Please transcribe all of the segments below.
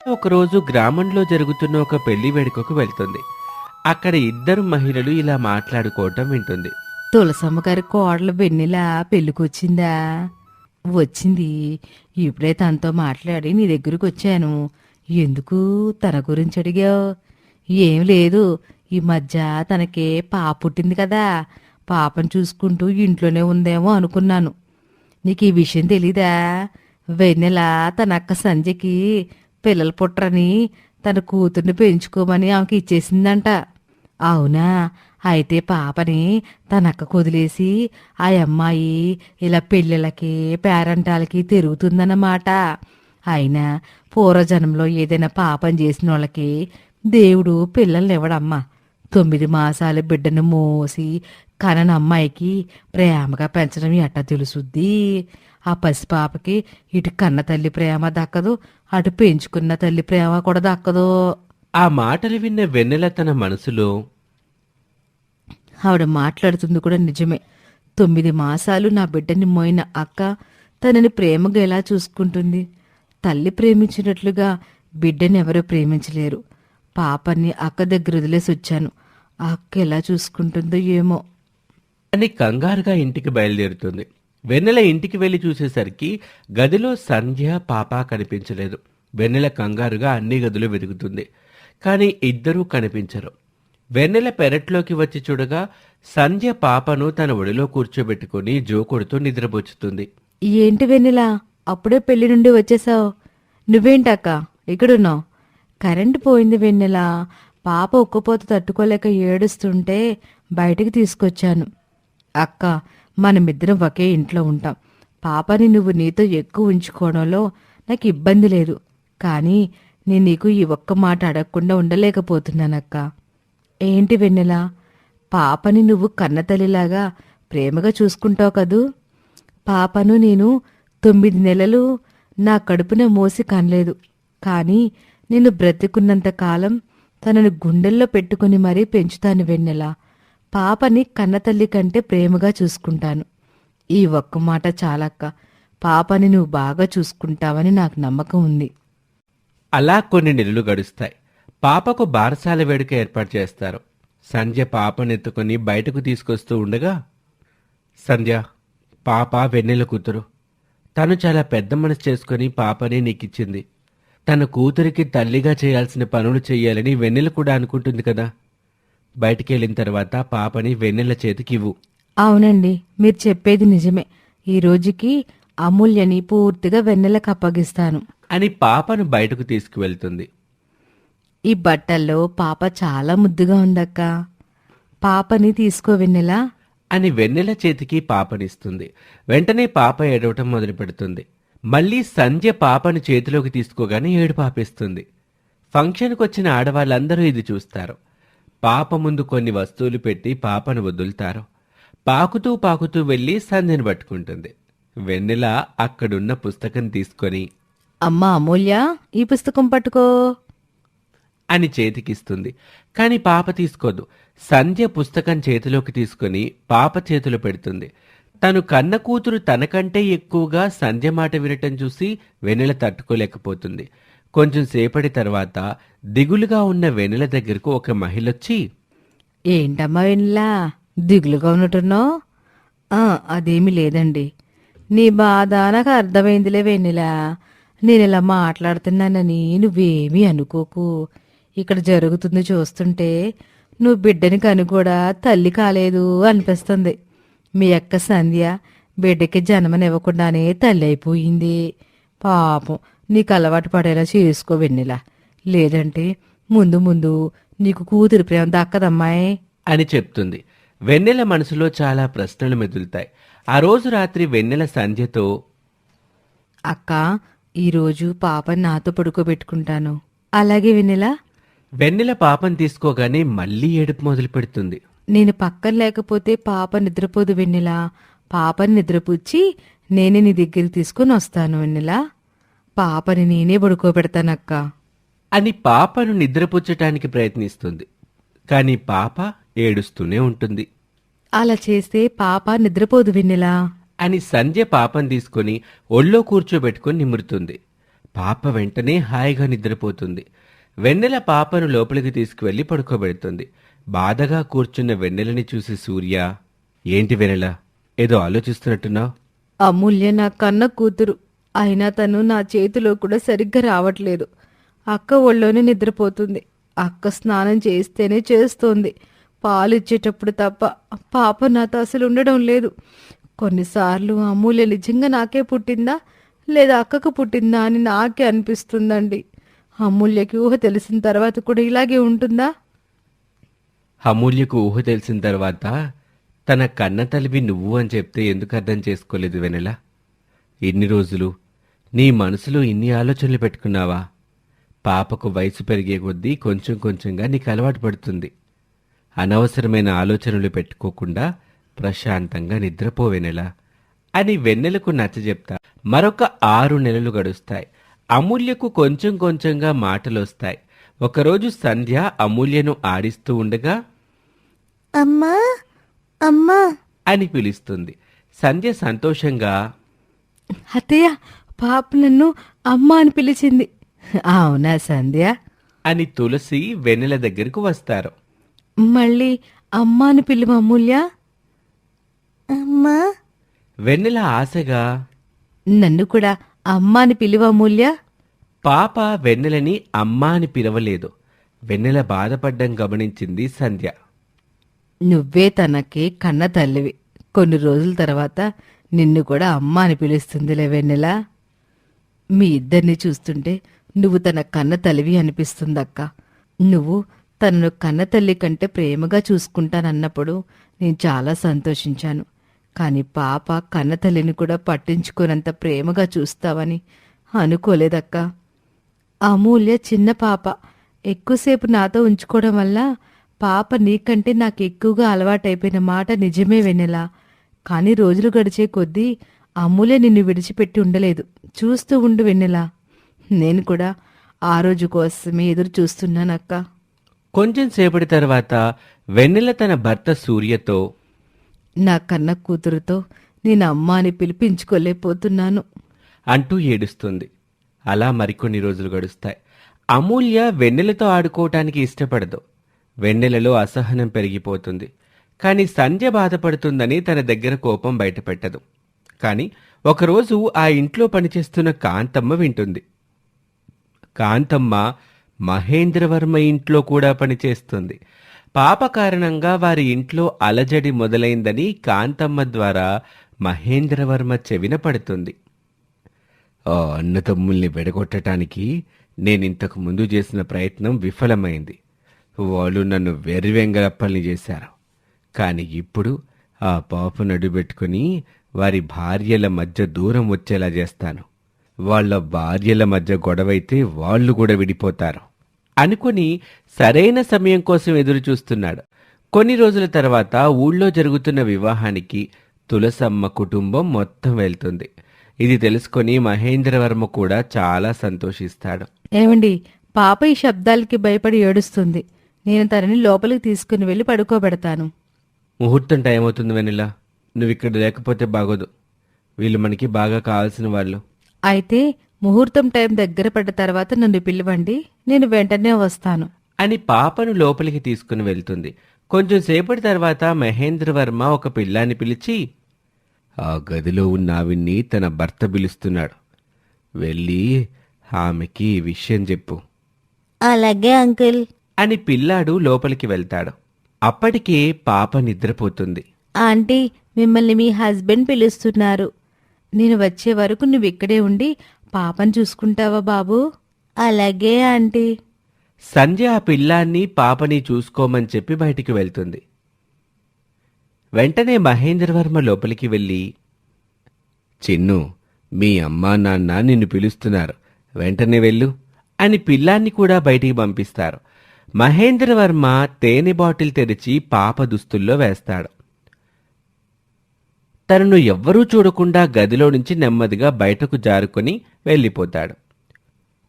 ఒకరోజు గ్రామంలో జరుగుతున్న ఒక పెళ్లి వేడుకకు వెళ్తుంది. అక్కడ ఇద్దరు మహిళలు ఇలా మాట్లాడుకోవటం వింటుంది. తులసమ్మ గారి కోడలు వెన్నెల పెళ్ళికొచ్చిందా? వచ్చింది. ఇప్పుడే తనతో మాట్లాడి నీ దగ్గరకు వచ్చాను. ఎందుకు తన గురించి అడిగావు? ఏం లేదు, ఈ మధ్య తనకే పాప పుట్టింది కదా, పాపను చూసుకుంటూ ఇంట్లోనే ఉందేమో అనుకున్నాను. నీకు ఈ విషయం తెలీదా? వెన్నెల తన అక్క సంజయ్కి పిల్లలు పుట్టరని తన కూతుర్ని పెంచుకోమని ఆమెకి ఇచ్చేసిందంట. అవునా? అయితే పాపని తనక్క కొదిలేసి ఆ అమ్మాయి ఇలా పెళ్ళిళ్ళకి పేరంటాలకి తిరుగుతుందన్నమాట. అయినా పూర్వజన్మలో ఏదైనా పాపం చేసిన వాళ్ళకి దేవుడు పిల్లల్ని ఇవ్వడమ్మా. 9 మాసాల బిడ్డను మోసి కనని అమ్మాయికి ప్రేమగా పెంచడం ఎట్టా తెలుసుద్ది? ఆ పసిపాపకి ఇటు కన్న తల్లి ప్రేమ దక్కదు, అటు పెంచుకున్న తల్లి ప్రేమ కూడా దక్కదు. ఆ మాటలు విన్న వెన్నెల తన మనసులో, ఆవిడ మాట్లాడుతుంది కూడా నిజమే. 9 మాసాలు నా బిడ్డని మోయిన అక్క తనని ప్రేమగా ఎలా చూసుకుంటుంది? తల్లి ప్రేమించినట్లుగా బిడ్డని ఎవరూ ప్రేమించలేరు. పాపని అక్క దగ్గర వదిలేసి వచ్చాను. ఆ అక్క ఎలా చూసుకుంటుందో ఏమో. అని కంగారుగా ఇంటికి బయలుదేరుతుంది. వెన్నెల ఇంటికి వెళ్లి చూసేసరికి గదిలో సంధ్య పాప కనిపించలేదు. వెన్నెల కంగారుగా అన్ని గదులు వెతుకుతుంది, కానీ ఇద్దరూ కనిపించరు. వెన్నెల పెరట్లోకి వచ్చి చూడగా సంధ్య పాపను తన ఒడిలో కూర్చోబెట్టుకుని జోకొడుతూ నిద్రపుచ్చుతుంది. ఏంటి వెన్నెలా, అప్పుడే పెళ్లి నుండి వచ్చేసావు? నువ్వేంటక్క ఇక్కడున్నావు? కరెంటు పోయింది వెన్నెలా. పాప ఉక్కపోత తట్టుకోలేక ఏడుస్తుంటే బయటికి తీసుకొచ్చాను. అక్క, మనమిద్దరం ఒకే ఇంట్లో ఉంటాం. పాపని నువ్వు నీతో ఎక్కువ ఉంచుకోవడంలో నాకు ఇబ్బంది లేదు, కానీ నేను నీకు ఈ ఒక్క మాట అడగకుండా ఉండలేకపోతున్నానక్క. ఏంటి వెన్నెలా? పాపని నువ్వు కన్నతల్లిలాగా ప్రేమగా చూసుకుంటావు కదూ? పాపను నేను 9 నెలలు నా కడుపున మోసి కనలేదు, కానీ నేను బ్రతికున్నంత కాలం తనను గుండెల్లో పెట్టుకుని మరీ పెంచుతాను వెన్నెలా. పాపని కన్నతల్లి కంటే ప్రేమగా చూసుకుంటాను. ఈ ఒక్క మాట చాలక్క. పాపని నువ్వు బాగా చూసుకుంటావని నాకు నమ్మకం ఉంది. అలా కొన్ని నెలలు గడుస్తాయి. పాపకు బారసాల వేడుక ఏర్పాటు చేస్తారు. సంధ్య పాపనెత్తుకుని బయటకు తీసుకొస్తూ ఉండగా, సంధ్య, పాప వెన్నెల కూతురు. తను చాలా పెద్ద మనసు చేసుకుని పాపని నీకిచ్చింది. తన కూతురికి తల్లిగా చేయాల్సిన పనులు చెయ్యాలని వెన్నెల కూడా అనుకుంటుంది కదా. బయటికెళ్ళిన తర్వాత పాపని వెన్నెల చేతికివ్వు. అవునండి, మీరు చెప్పేది నిజమే. ఈ రోజుకి అమూల్యని పూర్తిగా వెన్నెలకు అప్పగిస్తాను అని పాపను బయటకు తీసుకువెళ్తుంది. ఈ బట్టల్లో పాప చాలా ముద్దుగా ఉందక్క. పాపని తీసుకో వెన్నెలా అని వెన్నెల చేతికి పాపనిస్తుంది. వెంటనే పాప ఏడవటం మొదలు పెడుతుంది. మళ్ళీ సంధ్య పాపని చేతిలోకి తీసుకోగానే ఏడుపు ఆపేస్తుంది. ఫంక్షన్కి వచ్చిన ఆడవాళ్ళందరూ ఇది చూస్తారు. పాప ముందు కొన్ని వస్తువులు పెట్టి పాపను వదులుతారు. పాకుతూ పాకుతూ వెళ్లి సంధ్యను పట్టుకుంటుంది. వెన్నెల అక్కడున్న పుస్తకం తీసుకొని, అమ్మా అమూల్య, ఈ పుస్తకం పట్టుకో అని చేతికిస్తుంది. కాని పాప తీసుకోదు. సంధ్య పుస్తకం చేతిలోకి తీసుకుని పాప చేతిలో పెడుతుంది. తను కన్న కూతురు తనకంటే ఎక్కువగా సంధ్య మాట వినటం చూసి వెన్నెల తట్టుకోలేకపోతుంది. కొంచెం సేపటి తర్వాత దిగులుగా ఉన్న వెన్నెల దగ్గరకు ఒక మహిళొచ్చి, ఏంటమ్మా వెన్నెలా దిగులుగా ఉన్నట్టున్నావు? అదేమీ లేదండి. నీ బాధ నాకు అర్థమైందిలే వెన్నెలా. నేను ఇలా మాట్లాడుతున్నానని నువ్వేమీ అనుకోకు. ఇక్కడ జరుగుతుంది చూస్తుంటే నువ్వు బిడ్డని కను కూడా తల్లి కాలేదు అనిపిస్తుంది. మీ అక్క సంధ్య బిడ్డకి జన్మనివ్వకుండానే తల్లి అయిపోయింది. పాపం, నీకు అలవాటు పడేలా చేసుకో వెన్నెలా. లేదంటే ముందు ముందు నీకు కూతురు ప్రేమ దక్కదమ్మాయి అని చెప్తుంది. వెన్నెల మనసులో చాలా ప్రశ్నలు మెదులుతాయి. ఆ రోజు రాత్రి వెన్నెల సంధ్యతో, అక్క, ఈరోజు పాపని నాతో పడుకోబెట్టుకుంటాను. అలాగే వెన్నెలా. వెన్నెల పాపం తీసుకోగానే మళ్ళీ ఏడుపు మొదలు పెడుతుంది. నేను పక్కన లేకపోతే పాప నిద్రపోదు వెన్నెలా. పాపని నిద్రపుచ్చి నేనే నీ దగ్గరికి తీసుకుని వస్తాను వెన్నెలా. పాపని నేనే పడుకోబెడతానక్క. అని పాపను నిద్రపుచ్చటానికి ప్రయత్నిస్తుంది. కాని పాప ఏడుస్తూనే ఉంటుంది. అలా చేస్తే పాప నిద్రపోదు వెన్నెలా. అని సంధ్య పాపం తీసుకుని ఒళ్ళో కూర్చోబెట్టుకుని నిమురుతుంది. పాప వెంటనే హాయిగా నిద్రపోతుంది. వెన్నెల పాపను లోపలికి తీసుకువెళ్లి పడుకోబెడుతుంది. బాధగా కూర్చున్న వెన్నెలని చూసి సూర్య, ఏంటి వెన్నెల, ఏదో ఆలోచిస్తున్నట్టున్నావు? అమూల్య నా కన్న కూతురు. అయినా తను నా చేతిలో కూడా సరిగ్గా రావట్లేదు. అక్క ఒళ్ళోనే నిద్రపోతుంది. అక్క స్నానం చేస్తేనే చేస్తోంది. పాలు ఇచ్చేటప్పుడు తప్ప పాప నాతో అసలు ఉండడం లేదు. కొన్నిసార్లు అమూల్య నిజంగా నాకే పుట్టిందా లేదా అక్కకు పుట్టిందా అని నాకే అనిపిస్తుందండి. అమూల్యకి ఊహ తెలిసిన తర్వాత కూడా ఇలాగే ఉంటుందా? అమూల్యకు ఊహ తెలిసిన తర్వాత తన కన్న తల్లివి నువ్వు అని చెప్తే ఎందుకు అర్థం చేసుకోలేదు వెనెల? ఇన్ని రోజులు నీ మనసులో ఇన్ని ఆలోచనలు పెట్టుకున్నావా? పాపకు వయసు పెరిగే కొద్దీ కొంచెం కొంచెంగా నీకు అలవాటు పడుతుంది. అనవసరమైన ఆలోచనలు పెట్టుకోకుండా ప్రశాంతంగా నిద్రపో వెనెల అని వెన్నెలకు నచ్చజెప్తా. మరొక 6 నెలలు గడుస్తాయి. అమూల్యకు కొంచెం కొంచెంగా మాటలొస్తాయి. ఒకరోజు సంధ్య అమూల్యను ఆడిస్తూ ఉండగా అమ్మా అమ్మా అని పిలుస్తుంది. సంధ్య సంతోషంగా అత్తయ్య, పాప నన్ను అమ్మ అని పిలిచింది. అవునా సంధ్య? అని తులసి వెన్నెల దగ్గరకు వస్తారు. మళ్ళీ అమ్మ అని పిలువ అమూల్య. అమ్మా వెన్నెల ఆశగా నన్ను కూడా అమ్మ అని పిలువ అమూల్య. పాప వెన్నెలని అమ్మా అని పిలవలేదు. వెన్నెల బాధపడ్డం గమనించింది సంధ్య. నువ్వే తనకి కన్న తల్లివి. కొన్ని రోజుల తర్వాత నిన్ను కూడా అమ్మ అని పిలుస్తుందిలే వెన్నెల. మీ ఇద్దరిని చూస్తుంటే నువ్వు తన కన్న తల్లివి అనిపిస్తుందక్క. నువ్వు తనను కన్న తల్లి కంటే ప్రేమగా చూసుకుంటానన్నప్పుడు నేను చాలా సంతోషించాను. కాని పాప కన్న తల్లిని కూడా పట్టించుకోనంత ప్రేమగా చూస్తావని అనుకోలేదక్క. అమూల్య చిన్న పాప. ఎక్కువసేపు నాతో ఉంచుకోవడం వల్ల పాప నీకంటే నాకు ఎక్కువగా అలవాటైపోయిన మాట నిజమే వెన్నెలా. కాని రోజులు గడిచే కొద్దీ అమూల్య నిన్ను విడిచిపెట్టి ఉండలేదు. చూస్తూ ఉండు వెన్నెలా. నేను కూడా ఆ రోజు కోసమే ఎదురు చూస్తున్నానక్క. కొంచెం సేపటి తర్వాత వెన్నెల తన భర్త సూర్యతో నా కన్న కూతురుతో నేను అమ్మ అని పిలిపించుకోలేకపోతున్నాను అంటూ ఏడుస్తుంది. అలా మరికొన్ని రోజులు గడుస్తాయి. అమూల్య వెన్నెలతో ఆడుకోవటానికి ఇష్టపడదు. వెన్నెలలో అసహనం పెరిగిపోతుంది. కాని సంధ్య బాధపడుతుందని తన దగ్గర కోపం బయటపెట్టదు. కాని ఒకరోజు ఆ ఇంట్లో పనిచేస్తున్న కాంతమ్మ వింటుంది. కాంతమ్మ మహేంద్రవర్మ ఇంట్లో కూడా పనిచేస్తుంది. పాప కారణంగా వారి ఇంట్లో అలజడి మొదలైందని కాంతమ్మ ద్వారా మహేంద్రవర్మ చెవిన పడుతుంది. ఆ అన్నతమ్ముల్ని వెడగొట్టడానికి నేనింతకు ముందు చేసిన ప్రయత్నం విఫలమైంది. వాళ్ళు నన్ను వెర్రివెంగరప్పల్ని చేశారు. కాని ఇప్పుడు ఆ పాపను అడ్డుపెట్టుకుని వారి భార్యల మధ్య దూరం వచ్చేలా చేస్తాను. వాళ్ళ భార్యల మధ్య గొడవైతే వాళ్ళు కూడా విడిపోతారు అనుకుని సరైన సమయం కోసం ఎదురు చూస్తున్నాడు. కొన్ని రోజుల తర్వాత ఊళ్ళో జరుగుతున్న వివాహానికి తులసమ్మ కుటుంబం మొత్తం వెళ్తుంది. ఇది తెలుసుకొని మహేంద్రవర్మ కూడా చాలా సంతోషిస్తాడు. ఏమండి, పాప ఈ శబ్దాలకి భయపడి ఏడుస్తుంది. నేను తనని లోపలికి తీసుకుని వెళ్ళి పడుకోబెడతాను. ముహూర్తం టైం అవుతుంది వెన్నెల, నువ్విక్కడ లేకపోతే బాగోదు. వీళ్ళు మనకి బాగా కావాల్సిన వాళ్ళు. అయితే ముహూర్తం టైం దగ్గర పడ్డ తర్వాత నన్ను పిలవండి, నేను వెంటనే వస్తాను అని పాపను లోపలికి తీసుకుని వెళ్తుంది. కొంచెం సేపటి తర్వాత మహేంద్రవర్మ ఒక పిల్లాన్ని పిలిచి, ఆ గదిలో ఉన్న ఆవిడ్ని తన భర్త పిలుస్తున్నాడు. వెళ్ళి ఆమెకి ఈ విషయం చెప్పు అలాగే అంకుల్. అని పిల్లాడు లోపలికి వెళ్తాడు. అప్పటికే పాప నిద్రపోతుంది. ఆంటీ, మిమ్మల్ని మీ హస్బెండ్ పిలుస్తున్నారు. నేను వచ్చే వరకు నువ్వు ఇక్కడే ఉండి పాపను చూసుకుంటావా బాబూ? అలాగే ఆంటీ. సంధ్య ఆ పిల్లాన్ని పాపని చూసుకోమని చెప్పి బయటికి వెళ్తుంది. వెంటనే మహేంద్రవర్మ లోపలికి వెళ్ళి, చిన్ను, మీ అమ్మా నాన్న నిన్ను పిలుస్తున్నారు, వెంటనే వెళ్ళు అని పిల్లాన్ని కూడా బయటికి పంపిస్తారు. మహేంద్రవర్మ తేనె బాటిల్ తెరిచి పాప దుస్తుల్లో వేస్తాడు. తనను ఎవ్వరూ చూడకుండా గదిలో నుంచి నెమ్మదిగా బయటకు జారుకొని వెళ్ళిపోతాడు.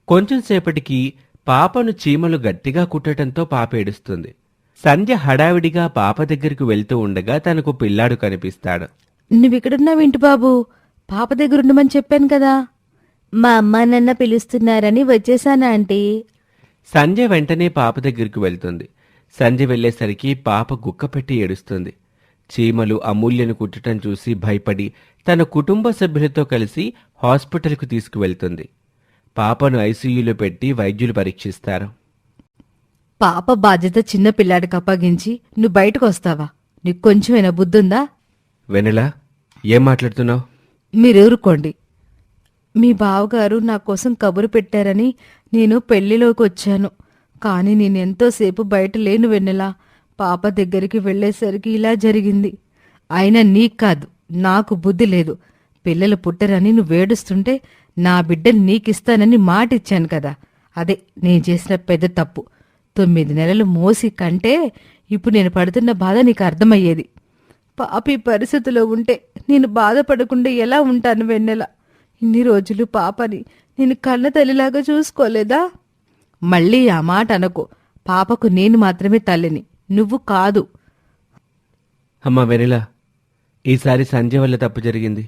కొంచెం సేపటికి పాపను చీమలు గట్టిగా కుట్టడంతో పాప ఏడుస్తుంది. సంధ్య హడావిడిగా పాప దగ్గరికి వెళ్తూ ఉండగా తనకు పిల్లాడు కనిపిస్తాడు. నువ్విక్కడున్నావేంటి బాబూ? పాప దగ్గర ఉండమని చెప్పాను కదా. మా అమ్మ నాన్న పిలుస్తున్నారని వచ్చేసాను ఆంటీ. సంధ్య వెంటనే పాప దగ్గరికి వెళ్తుంది. సంధ్య వెళ్ళేసరికి పాప గుక్కపెట్టి ఏడుస్తుంది. చీమలు అమూల్యను కుట్టడం చూసి భయపడి తన కుటుంబ సభ్యులతో కలిసి హాస్పిటల్కు తీసుకువెళ్తుంది. పాపను ఐసీయూలో పెట్టి వైద్యులు పరీక్షిస్తారు. పాప బాధ్యత చిన్న పిల్లాడికి అప్పగించి నువ్వు బయటకు వస్తావా? నీకు కొంచెమైనా బుద్ధుందా? వెనెలా, ఏం మాట్లాడుతున్నావు? మీరెవరుకోండి. మీ బావగారు నా కోసం కబురు పెట్టారని నేను పెళ్లిలోకి వచ్చాను. కానీ నేనెంతోసేపు బయట లేను వెన్నెలా. పాప దగ్గరికి వెళ్ళేసరికి ఇలా జరిగింది. అయినా నీకు కాదు, నాకు బుద్ధి లేదు. పిల్లలు పుట్టరని నువ్వేడుస్తుంటే నా బిడ్డని నీకిస్తానని మాటిచ్చాను కదా. అదే నేను చేసిన పెద్ద తప్పు. 9 నెలలు మోసి కంటే ఇప్పుడు నేను పడుతున్న బాధ నీకు అర్థమయ్యేది. పాపి పరిస్థితిలో ఉంటే నేను బాధపడకుండా ఎలా ఉంటాను వెన్నెల? ఇన్ని రోజులు పాపని నేను కన్న తల్లిలాగా చూసుకోలేదా? మళ్ళీ ఆ మాట అనకు. పాపకు నేను మాత్రమే తల్లిని, నువ్వు కాదు. అమ్మా వెనెలా, ఈసారి సంధ్య వల్ల తప్పు జరిగింది.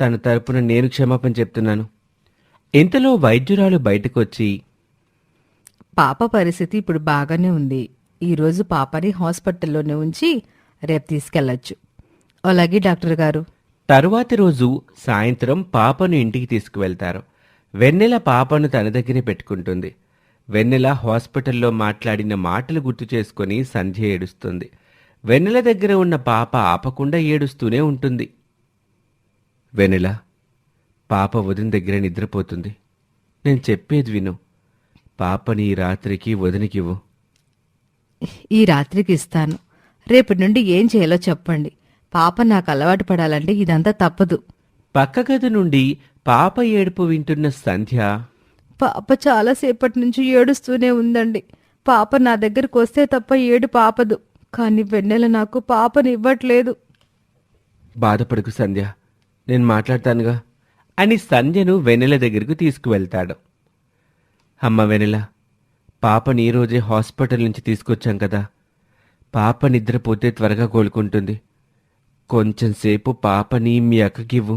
తన తరపున నేను క్షమాపణ చెప్తున్నాను. ఇంతలో వైద్యురాలు బయటకొచ్చి, పాప పరిస్థితి ఇప్పుడు బాగానే ఉంది. ఈరోజు పాపని హాస్పిటల్లోనే ఉంచి రేపు తీసుకెళ్లొచ్చు. అలాగే డాక్టర్ గారు. తరువాతి రోజు సాయంత్రం పాపను ఇంటికి తీసుకువెళ్తారు. వెన్నెల పాపను తన దగ్గరే పెట్టుకుంటుంది. వెన్నెల హాస్పిటల్లో మాట్లాడిన మాటలు గుర్తు చేసుకుని సంధ్య ఏడుస్తుంది. వెన్నెల దగ్గర ఉన్న పాప ఆపకుండా ఏడుస్తూనే ఉంటుంది. వెన్నెల, పాప వదిన దగ్గర నిద్రపోతుంది. నేను చెప్పేది విను. పాపని ఈ రాత్రికి వదినకివ్వు. ఈ రాత్రికి ఇస్తాను. రేపటి నుండి ఏం చేయాలో చెప్పండి. పాప నాకు అలవాటు పడాలంటే ఇదంతా తప్పదు. పక్క గది నుండి పాప ఏడుపు వింటున్న సంధ్య, పాప చాలాసేపటి నుంచి ఏడుస్తూనే ఉందండి. పాప నా దగ్గరకు వస్తే తప్ప ఏడుపు ఆపదు. కానీ వెన్నెల నాకు పాపని ఇవ్వట్లేదు. బాధపడకు సంధ్య, నేను మాట్లాడతానుగా అని సంధ్యను వెన్నెల దగ్గరకు తీసుకువెళ్తాడు. అమ్మ వెన్నెల, పాపని ఈ రోజే హాస్పిటల్ నుంచి తీసుకొచ్చాం కదా. పాప నిద్రపోతే త్వరగా కోలుకుంటుంది. కొంచెం సేపు పాపని మీ అక్కకివ్వు.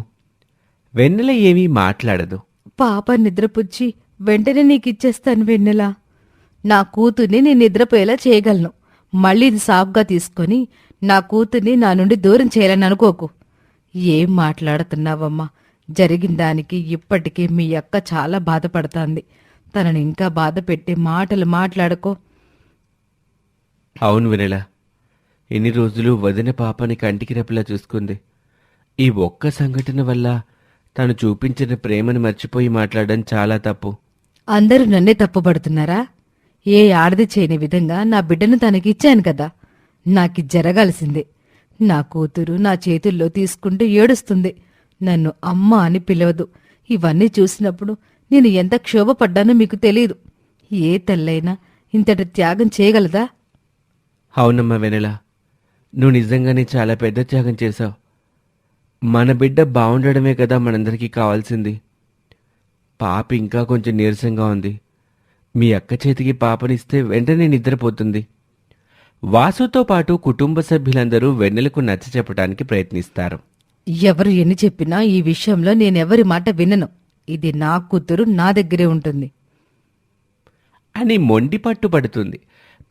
వెన్నెల ఏమీ మాట్లాడదు. పాప నిద్రపుచ్చి వెంటనే నీకిచ్చేస్తాను వెన్నెలా. నా కూతుర్ని నేను నిద్రపోయేలా చేయగలను. మళ్ళీ ఇది సాఫ్గా తీసుకొని నా కూతుర్ని నా నుండి దూరం చేయాలని అనుకోకు. ఏం మాట్లాడుతున్నావమ్మా? జరిగిన దానికి ఇప్పటికే మీ అక్క చాలా బాధపడుతోంది. తనని ఇంకా బాధ పెట్టే మాటలు మాట్లాడుకో. అవును వెన్నెల, ఎన్ని రోజులు వదిన పాపని కంటికి రెప్పలా చూసుకుంది. ఈ ఒక్క సంఘటన వల్ల తను చూపించిన ప్రేమను మర్చిపోయి మాట్లాడడం చాలా తప్పు. అందరూ నన్నే తప్పుపడుతున్నారా? ఏ ఆడది చేయని విధంగా నా బిడ్డను తనకిచ్చాను కదా. నాకి జరగాల్సిందే. నా కూతురు నా చేతుల్లో తీసుకుంటూ ఏడుస్తుంది. నన్ను అమ్మ అని పిలవదు. ఇవన్నీ చూసినప్పుడు నేను ఎంత క్షోభపడ్డానో మీకు తెలీదు. ఏ తల్లైనా ఇంతటి త్యాగం చేయగలదా? అవునమ్మా వెనెల, నువ్వు నిజంగానే చాలా పెద్ద త్యాగం చేశావు. మన బిడ్డ బాగుండడమే కదా మనందరికీ కావాల్సింది. పాప ఇంకా కొంచెం నీరసంగా ఉంది. మీ అక్క చేతికి పాపనిస్తే వెంటనే నిద్రపోతుంది. వాసుతో పాటు కుటుంబ సభ్యులందరూ వెన్నెలకు నచ్చ చెప్పడానికి ప్రయత్నిస్తారు. ఎవరు ఎన్ని చెప్పినా ఈ విషయంలో నేనెవరి మాట వినను. ఇది నా కూతురు, నా దగ్గరే ఉంటుంది అని మొండి పట్టుబడుతుంది.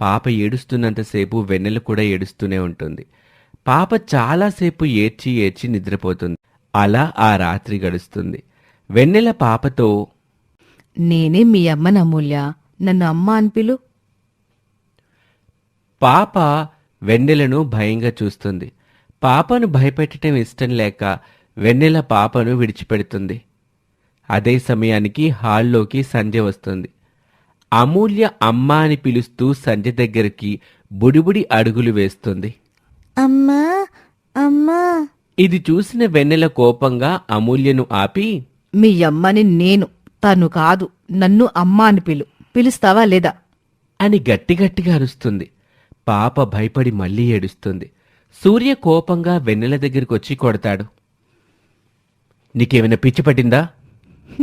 పాప ఏడుస్తున్నంతసేపు వెన్నెల కూడా ఏడుస్తూనే ఉంటుంది. పాప చాలాసేపు ఏడ్చి ఏడ్చి నిద్రపోతుంది. అలా ఆ రాత్రి గడుస్తుంది. వెన్నెల పాపతో, నేనే మీ అమ్మని అమూల్య, నన్ను అమ్మ అని పిలు. పాప వెన్నెలను భయంగా చూస్తుంది. పాపను భయపెట్టడం ఇష్టం లేక వెన్నెల పాపను విడిచిపెడుతుంది. అదే సమయానికి హాల్లోకి సంధ్య వస్తుంది. అమూల్య అమ్మ అని పిలుస్తూ సంధ్య దగ్గరికి బుడిబుడి అడుగులు వేస్తుంది. అమ్మా అమ్మా. ఇది చూసిన వెన్నెల కోపంగా అమూల్యను ఆపి, మీ అమ్మని నేను, తను కాదు. నన్ను అమ్మ అని పిలుస్తావా లేదా అని గట్టిగట్టిగా అరుస్తుంది. పాప భయపడి మళ్ళీ ఏడుస్తుంది. సూర్య కోపంగా వెన్నెల దగ్గరికొచ్చి కొడతాడు. నీకేమైనా పిచ్చి పట్టిందా?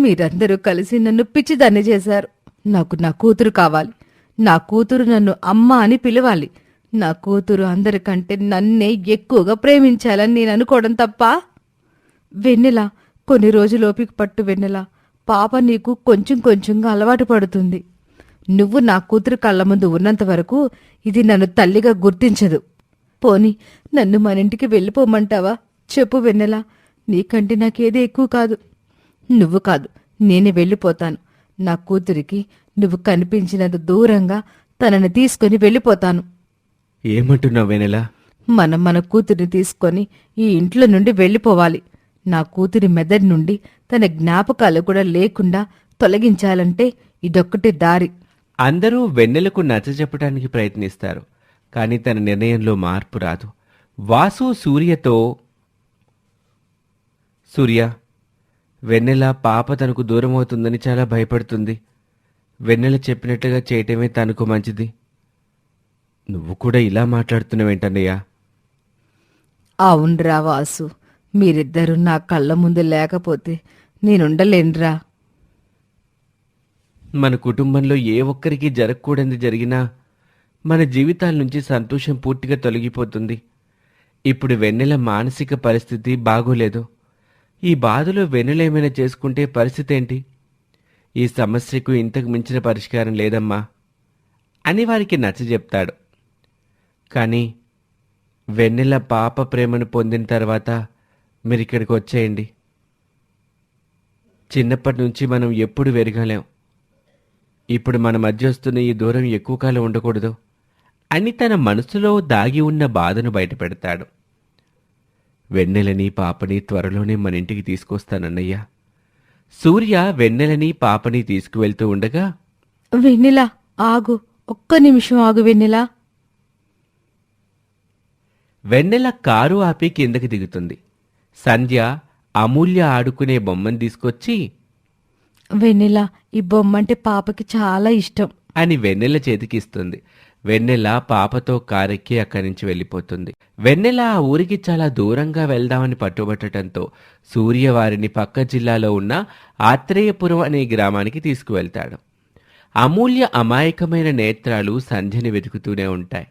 మీరందరూ కలిసి నన్ను పిచ్చిదాన్ని చేశారు. నాకు నా కూతురు కావాలి. నా కూతురు నన్ను అమ్మ అని పిలవాలి. నా కూతురు అందరికంటే నన్నే ఎక్కువగా ప్రేమించాలని నేను అనుకోవడం తప్ప? వెన్నెల, కొన్ని రోజులు ఓపిక పట్టు వెన్నెల. పాప నీకు కొంచెం కొంచెంగా అలవాటు పడుతుంది. నువ్వు నా కూతురు కళ్ళ ముందు ఉన్నంత వరకు ఇది నన్ను తల్లిగా గుర్తించదు. పోని నన్ను మన ఇంటికి వెళ్ళిపోమంటావా? చెప్పు వెన్నెలా, నీకంటే నాకేదే ఎక్కువ కాదు. నువ్వు కాదు, నేనే వెళ్ళిపోతాను. నా కూతురికి నువ్వు కనిపించినంత దూరంగా తనని తీసుకొని వెళ్ళిపోతాను. ఏమంటున్నావు వెనెలా? మనం మన కూతురిని తీసుకొని ఈ ఇంట్లో నుండి వెళ్ళిపోవాలి. నా కూతురి మెదడు నుండి తన జ్ఞాపకాలు కూడా లేకుండా తొలగించాలంటే ఇదొక్కటి దారి. అందరూ వెన్నెలకు నచ్చజెప్పడానికి ప్రయత్నిస్తారు, కానీ తన నిర్ణయంలో మార్పు రాదు. వాసు సూర్యతో, సూర్య, వెన్నెల పాప తనకు దూరం అవుతుందని చాలా భయపడుతుంది. వెన్నెల చెప్పినట్లుగా చేయటమే తనకు మంచిది. నువ్వు కూడా ఇలా మాట్లాడుతున్నావేంటన్నయ్యా? అవునరా వాసు, మీరిద్దరూ నా కళ్ళ ముందు లేకపోతే నేనుండలేనురా. మన కుటుంబంలో ఏ ఒక్కరికి జరగకూడనిది జరిగినా మన జీవితాల నుంచి సంతోషం పూర్తిగా తొలగిపోతుంది. ఇప్పుడు వెన్నెల మానసిక పరిస్థితి బాగోలేదు. ఈ బాధలో వెన్నెల ఏమైనా చేసుకుంటే పరిస్థితి ఏంటి? ఈ సమస్యకు ఇంతకు మించిన పరిష్కారం లేదమ్మా అని వారికి నచ్చజెప్తాడు. కానీ వెన్నెల పాప ప్రేమను పొందిన తర్వాత మీరు ఇక్కడికి వచ్చేయండి. చిన్నప్పటి నుంచి మనం ఎప్పుడు వెరగలేం. ఇప్పుడు మన మధ్య వస్తున్న ఈ దూరం ఎక్కువ కాలం ఉండకూడదు అని తన మనసులో దాగి ఉన్న బాధను బయటపెడతాడు. వెన్నెలని పాపని త్వరలోనే మన ఇంటికి తీసుకొస్తానన్నయ్యా. సూర్య వెన్నెలని పాపని తీసుకువెళ్తూ ఉండగా, వెన్నెలా ఆగు, ఒక్క నిమిషం ఆగు వెన్నెలా. వెన్నెల కారు ఆపి కిందకి దిగుతుంది. సంధ్య అమూల్య ఆడుకునే బొమ్మను తీసుకొచ్చి, వెన్నెలా, ఈ బొమ్మంటే పాపకి చాలా ఇష్టం అని వెన్నెల చేతికిస్తుంది. వెన్నెల పాపతో కారెక్కి అక్కడి నుంచి వెళ్ళిపోతుంది. వెన్నెల ఆ ఊరికి చాలా దూరంగా వెళ్దామని పట్టుబట్టడంతో సూర్య వారిని పక్క జిల్లాలో ఉన్న ఆత్రేయపురం అనే గ్రామానికి తీసుకువెళ్తాడు. అమూల్య అమాయకమైన నేత్రాలు సంధ్యని వెతుకుతూనే ఉంటాయి.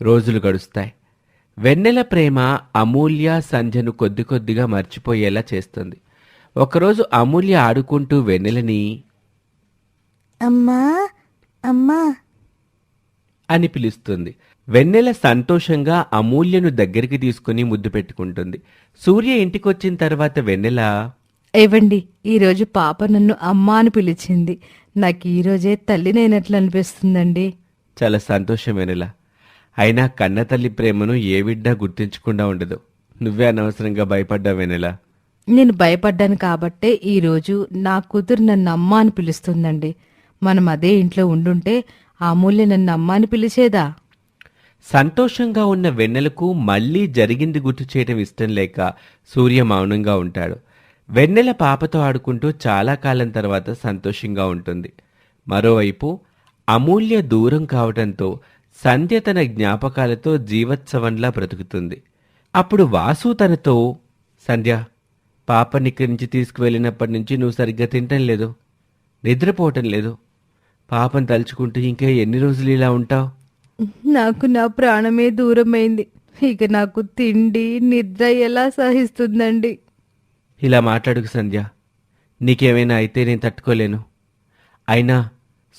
రోజులు గడుస్తాయి. వెన్నెల ప్రేమ అమూల్య సంధ్యను కొద్ది కొద్దిగా మర్చిపోయేలా చేస్తుంది. ఒకరోజు అమూల్య ఆడుకుంటూ వెన్నెలని అమ్మా అమ్మా అని పిలుస్తుంది. వెన్నెల సంతోషంగా అమూల్యను దగ్గరికి తీసుకుని ముద్దు పెట్టుకుంటుంది. సూర్య ఇంటికొచ్చిన తర్వాత వెన్నెల, ఏవండి, ఈరోజు పాప నన్ను అమ్మా అని పిలిచింది. నాకు ఈరోజే తల్లినైనట్లు అనిపిస్తుందండి. చాలా సంతోషం వెన్నెల. అయినా కన్న తల్లి ప్రేమను ఏ బిడ్డ గుర్తించకుండా ఉండదు. నువ్వే అనవసరంగా భయపడ్డావు వెన్నెల. నేను భయపడ్డాను కాబట్టే ఈరోజు నా కూతురు నన్ను అమ్మ అని పిలుస్తుందండి. మనం అదే ఇంట్లో ఉండుంటే ఆ అమూల్య నన్ను అమ్మ అని పిలిచేదా? సంతోషంగా ఉన్న వెన్నెలకు మళ్లీ జరిగింది గుర్తు చేయడం ఇష్టం లేక సూర్య మౌనంగా ఉంటాడు. వెన్నెల పాపతో ఆడుకుంటూ చాలా కాలం తర్వాత సంతోషంగా ఉంటుంది. మరోవైపు అమూల్య దూరం కావడంతో సంధ్య తన జ్ఞాపకాలతో జీవోత్సవంలా బ్రతుకుతుంది. అప్పుడు వాసు తనతో, సంధ్య, పాపని ఇక్కడి నుంచి తీసుకువెళ్ళినప్పటి నుంచి నువ్వు సరిగ్గా తింటం లేదు, నిద్రపోవటం లేదు. పాపను తలుచుకుంటూ ఇంకా ఎన్ని రోజులు ఇలా ఉంటావు? నాకు నా ప్రాణమే దూరమైంది. ఇక నాకు తిండి నిద్ర ఎలా సహిస్తుందండి? ఇలా మాట్లాడుకు సంధ్య. నీకేమైనా అయితే నేను తట్టుకోలేను. అయినా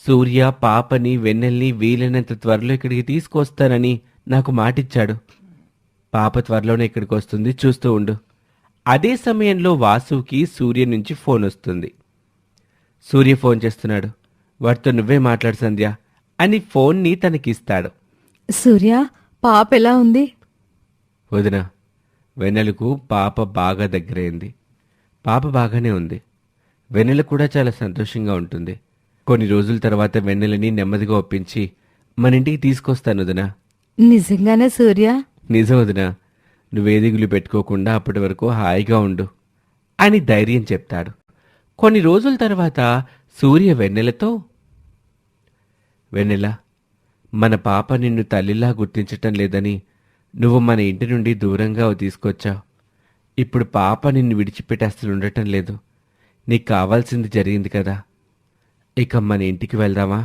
సూర్య పాపని వెన్నెల్ని వీలైనంత త్వరలో ఇక్కడికి తీసుకొస్తానని నాకు మాటిచ్చాడు. పాప త్వరలోనే ఇక్కడికి వస్తుంది, చూస్తూ ఉండు. అదే సమయంలో వాసుకి సూర్య నుంచి ఫోన్ వస్తుంది. సూర్య ఫోన్ చేస్తున్నాడు. వాడితో నువ్వే మాట్లాడు సంధ్య అని ఫోన్ని తనకిస్తాడు. సూర్య, పాప ఎలా ఉంది? వదిన, వెన్నెలకు పాప బాగా దగ్గరైంది. పాప బాగానే ఉంది. వెన్నెల కూడా చాలా సంతోషంగా ఉంటుంది. కొన్ని రోజుల తర్వాత వెన్నెలని నెమ్మదిగా ఒప్పించి మన ఇంటికి తీసుకొస్తాను వదినా. నిజంగానే సూర్య? నిజం వదినా. నువ్వేదిగులు పెట్టుకోకుండా అప్పటి వరకు హాయిగా ఉండు అని ధైర్యం చెప్తాడు. కొన్ని రోజుల తర్వాత సూర్య వెన్నెలతో, వెన్నెల, మన పాప నిన్ను తల్లిలా గుర్తించటం లేదని నువ్వు మన ఇంటి నుండి దూరంగా తీసుకొచ్చావు. ఇప్పుడు పాప నిన్ను విడిచిపెట్టి అసలు ఉండటం లేదు. నీకు కావాల్సింది జరిగింది కదా. ఇక మన ఇంటికి వెళ్దామా?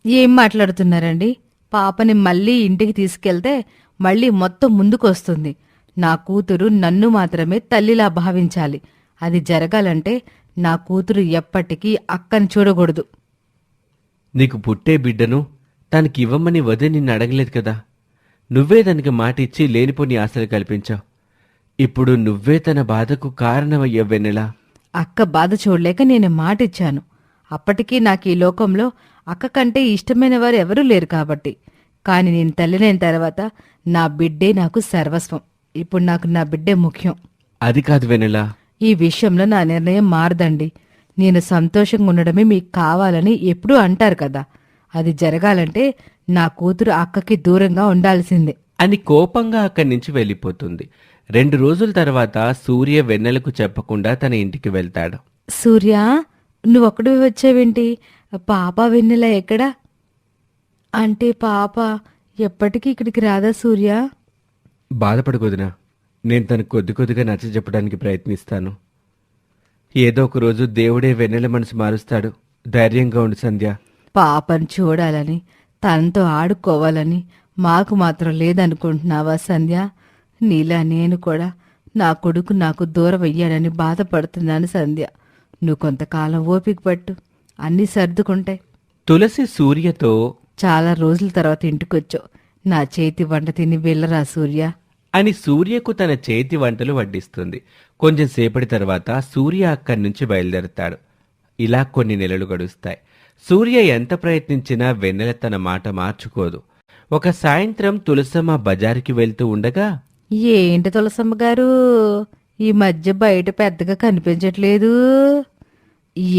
ఏం మాట్లాడుతున్నారండి? పాపని మళ్ళీ ఇంటికి తీసుకెళ్తే మళ్ళీ మొత్తం ముందుకొస్తుంది. నా కూతురు నన్ను మాత్రమే తల్లిలా భావించాలి. అది జరగాలంటే నా కూతురు ఎప్పటికీ అక్కని చూడకూడదు. నీకు పుట్టే బిడ్డను తనకి ఇవ్వమని వదిలి నిన్ను అడగలేదు కదా. నువ్వే దానికి మాట ఇచ్చి లేనిపోని ఆశలు కల్పించావు. ఇప్పుడు నువ్వే తన బాధకు కారణమయ్యా వెన్నెలా. అక్క బాధ చూడలేక నేను మాటిచ్చాను. అప్పటికీ నాకు ఈ లోకంలో అక్క కంటే ఇష్టమైన వారు ఎవరూ లేరు కాబట్టి. కాని నేను తల్లినైన తర్వాత నా బిడ్డే నాకు సర్వస్వం. ఇప్పుడు నాకు నా బిడ్డే ముఖ్యం. అది కాదు వెన్నెలా. ఈ విషయంలో నా నిర్ణయం మారదండి. నేను సంతోషంగా ఉండడమే మీకు కావాలని ఎప్పుడూ అంటారు కదా. అది జరగాలంటే నా కూతురు అక్కకి దూరంగా ఉండాల్సిందే అని కోపంగా అక్కడి నుంచి వెళ్ళిపోతుంది. 2 రోజుల తర్వాత సూర్య వెన్నెలకు చెప్పకుండా తన ఇంటికి వెళ్తాడు. సూర్య, నువ్వొక్కడే వచ్చావేంటి? పాప వెన్నెల ఎక్కడా? అంటే పాప ఎప్పటికీ ఇక్కడికి రాదా సూర్య? బాధపడకొదినా, నేను తనకు కొద్ది కొద్దిగా నచ్చ చెప్పడానికి ప్రయత్నిస్తాను. ఏదో ఒక రోజు దేవుడే వెన్నెల మనసు మారుస్తాడు. ధైర్యంగా ఉండు సంధ్య. పాపను చూడాలని, తనతో ఆడుకోవాలని మాకు మాత్రం లేదనుకుంటున్నావా సంధ్య? నీలా నేను కూడా నా కొడుకు నాకు దూరం అయ్యాడని బాధపడుతున్నాను సంధ్య. నువ్వు కొంతకాలం ఓపిక పట్టు, అన్నీ సర్దుకుంటాయి. తులసి సూర్యతో చాలా రోజుల తర్వాత ఇంటికొచ్చావు. నా చేతి వంట తిని వెళ్ళరా సూర్య. అని సూర్యకు తన చేతి వంటలు వడ్డిస్తుంది. కొంచెం సేపటి తర్వాత సూర్య అక్కడి నుంచి బయలుదేరతాడు. ఇలా కొన్ని నెలలు గడుస్తాయి. సూర్య ఎంత ప్రయత్నించినా వెన్నెల తన మాట మార్చుకోదు. ఒక సాయంత్రం తులసమ్మ బజారుకి వెళ్తూ ఉండగా, ఏంటి తులసమ్మ గారు, ఈ మధ్య బయట పెద్దగా కనిపించట్లేదు?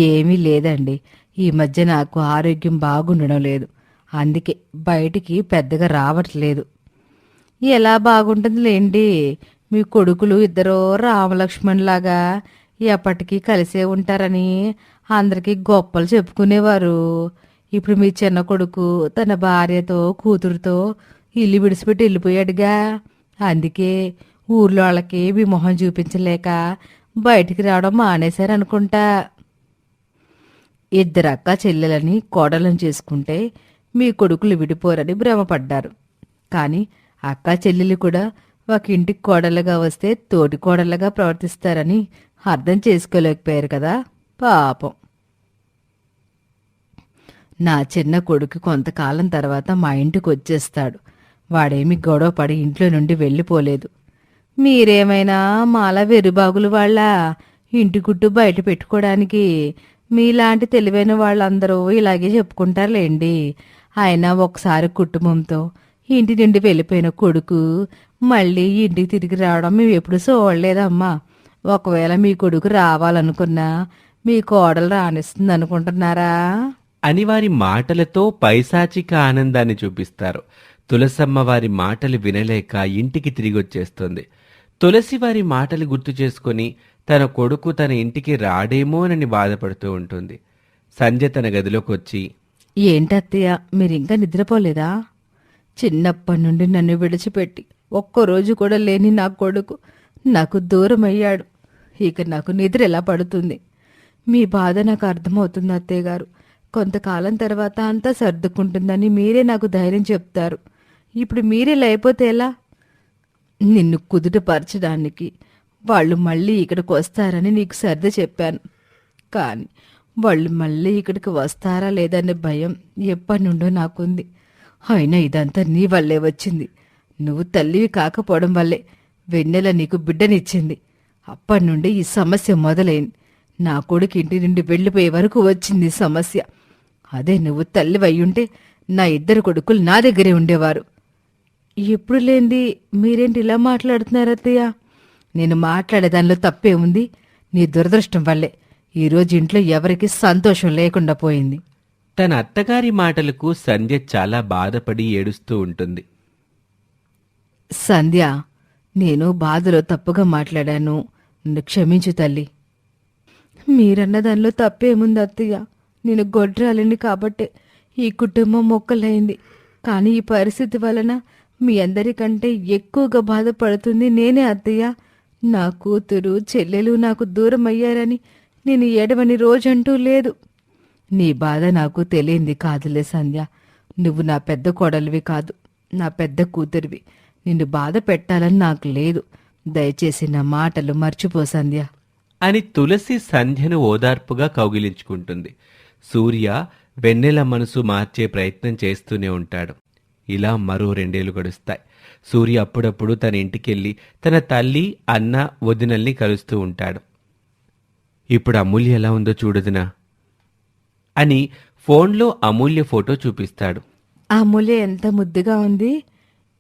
ఏమీ లేదండి, ఈ మధ్య నాకు ఆరోగ్యం బాగుండడం లేదు. అందుకే బయటికి పెద్దగా రావట్లేదు. ఎలా బాగుంటుందిలేండి, మీ కొడుకులు ఇద్దరూ రామలక్ష్మణ్లాగా ఎప్పటికీ కలిసే ఉంటారని అందరికీ గొప్పలు చెప్పుకునేవారు. ఇప్పుడు మీ చిన్న కొడుకు తన భార్యతో కూతురుతో ఇల్లు విడిచిపెట్టి వెళ్ళిపోయాడుగా. అందుకే ఊర్లో వాళ్ళకి మీ మొహం చూపించలేక బయటికి రావడం మానేశారనుకుంటా. ఇద్దరక్క చెల్లెలని కోడలను చేసుకుంటే మీ కొడుకులు విడిపోరని భ్రమపడ్డారు. కానీ అక్క చెల్లెలు కూడా ఒక ఇంటికి కోడలుగా వస్తే తోటి కోడలుగా ప్రవర్తిస్తారని అర్థం చేసుకోలేకపోయారు కదా పాపం. నా చిన్న కొడుకు కొంతకాలం తర్వాత మా ఇంటికి వచ్చేస్తాడు. వాడేమి గొడవ పడి ఇంట్లో నుండి వెళ్ళిపోలేదు. మీరేమైనా మాలా వెరుబాగులు వాళ్ళ ఇంటి గుట్టు బయట పెట్టుకోవడానికి? మీలాంటి తెలివైన వాళ్ళందరూ ఇలాగే చెప్పుకుంటారులేండి. అయినా ఒకసారి కుటుంబంతో ఇంటి నుండి వెళ్ళిపోయిన కొడుకు మళ్ళీ ఇంటికి తిరిగి రావడం మేము ఎప్పుడు చూడలేదమ్మా. ఒకవేళ మీ కొడుకు రావాలనుకున్నా మీ కోడలు రానిస్తుంది అనుకుంటున్నారా? అని వారి మాటలతో పైశాచిక ఆనందాన్ని చూపిస్తారు. తులసమ్మ వారి మాటలు వినలేక ఇంటికి తిరిగి వచ్చేస్తుంది. తులసి వారి మాటలు గుర్తు చేసుకుని తన కొడుకు తన ఇంటికి రాడేమోనని బాధపడుతూ ఉంటుంది. సంధ్య తన గదిలోకి వచ్చి, ఏంటత్తయ్య, మీరింకా నిద్రపోలేదా? చిన్నప్పటి నుండి నన్ను విడిచిపెట్టి ఒక్కరోజు కూడా లేని నా కొడుకు నాకు దూరం అయ్యాడు. ఇక నాకు నిద్ర ఎలా పడుతుంది? మీ బాధ నాకు అర్థమవుతుంది అత్తయ్య గారు. కొంతకాలం తర్వాత అంతా సర్దుకుంటుందని మీరే నాకు ధైర్యం చెప్తారు. ఇప్పుడు మీరే లేకపోతే ఎలా? నిన్ను కుదుటపరచడానికి వాళ్ళు మళ్ళీ ఇక్కడికి వస్తారని నీకు సర్ది చెప్పాను. కానీ వాళ్ళు మళ్ళీ ఇక్కడికి వస్తారా లేదనే భయం ఎప్పటి నుండో నాకుంది. అయినా ఇదంతా నీ వల్లే వచ్చింది. నువ్వు తల్లివి కాకపోవడం వల్లే వెన్నెల నీకు బిడ్డనిచ్చింది. అప్పటి నుండి ఈ సమస్య మొదలైంది. నా కొడుకు ఇంటి నుండి వెళ్ళిపోయే వరకు వచ్చింది ఈ సమస్య. అదే నువ్వు తల్లివయ్యుంటే నా ఇద్దరు కొడుకులు నా దగ్గరే ఉండేవారు. ఎప్పుడు లేంది మీరేంటి ఇలా మాట్లాడుతున్నారు అత్తయ్య? నేను మాట్లాడేదానిలో తప్పే ఉంది. నీ దురదృష్టం వల్లే ఈరోజు ఇంట్లో ఎవరికి సంతోషం లేకుండా పోయింది. తన అత్తగారి మాటలకు సంధ్య చాలా బాధపడి ఏడుస్తూ ఉంటుంది. సంధ్య, నేను బాధలో తప్పుగా మాట్లాడాను, నన్ను క్షమించు తల్లి. మీరన్న దానిలో తప్పేముంది అత్తయ్య? నేను గొడ్రాలిని కాబట్టే ఈ కుటుంబం మొక్కలైంది. కానీ ఈ పరిస్థితి వలన మీ అందరికంటే ఎక్కువగా బాధపడుతుంది నేనే అత్తయ్య. నా కూతురు చెల్లెలు నాకు దూరం అయ్యారని నేను ఏడవని రోజంటూ లేదు. నీ బాధ నాకు తెలియంది కాదులే సంధ్య. నువ్వు నా పెద్ద కోడలివి కాదు, నా పెద్ద కూతురివి. నిన్ను బాధ పెట్టాలని నాకు లేదు. దయచేసి నా మాటలు మర్చిపో సంధ్య. అని తులసి సంధ్యను ఓదార్పుగా కౌగిలించుకుంటుంది. సూర్య వెన్నెల మనసు మార్చే ప్రయత్నం చేస్తూనే ఉంటాడు. ఇలా మరో 2 ఏళ్లు గడుస్తాయి. సూర్య అప్పుడప్పుడు తన ఇంటికెళ్ళి తన తల్లి, అన్న, వదినల్ని కలుస్తూ ఉంటాడు. ఇప్పుడు అమూల్య ఎలా ఉందో చూడదునా అని ఫోన్లో అమూల్య ఫోటో చూపిస్తాడు. అమూల్య ఎంత ముద్దుగా ఉంది.